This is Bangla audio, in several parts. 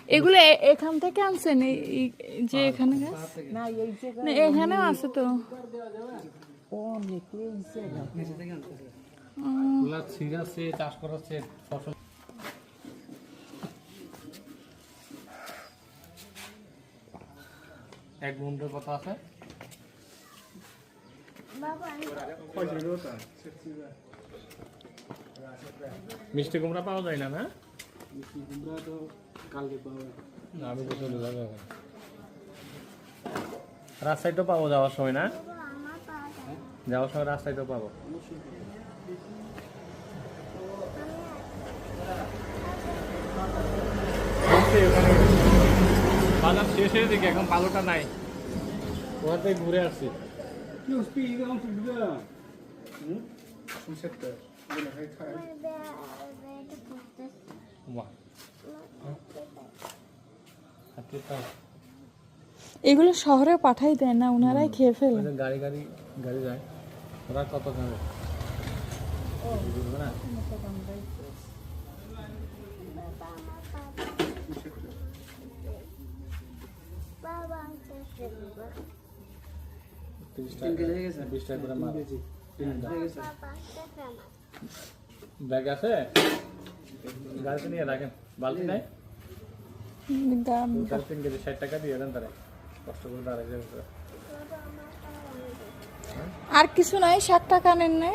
এগুলো এখান থেকে আনছেন যে এখানে গাছ? না এই না এখানেও আছে তো। চাষ করাচ্ছে ফসল। এক বন্ধুর কথা আছে, মিষ্টি কুমড়া পাওয়া যায় না? না আমি তো চলে যাবো এখন। রাস্তায় তো পাবো যাওয়ার সময়, না যাওয়ার সময় রাস্তায় তো পাবো। বাজার শেষ হয়ে দিকে, এখন পালোটা নাই, ওখান থেকে ঘুরে আসছি। এগুলো শহরে পাঠাই দেয় না, ওনারাই খেয়ে ফেলে। গাড়ি গাড়ি গাড়ি যায়, ওরা কত খাবে না। ব্যাগ আছে, গাড়িতে নিয়ে রাখেন, বালতি নাই। 3 কেজি 60 টাকা দিয়ে দেন, তারা কষ্ট করে দাঁড়াই যাবে। আর কিছু নাই, 60 টাকা নেন না?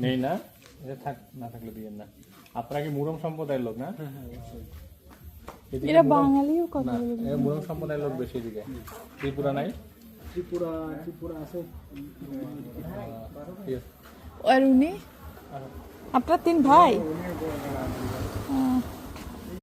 নেই না, থাক না থাকলে দিয়েন না। আপনারা কি মুরম সম্প্রদায়ের লোক না? এরা বাঙালিও কথা বলে। মুরম সম্প্রদায়ের লোক বেশি এদিকে। ত্রিপুরা নাই? ত্রিপুরা আছে। আর উনি আপনার 3 ভাই?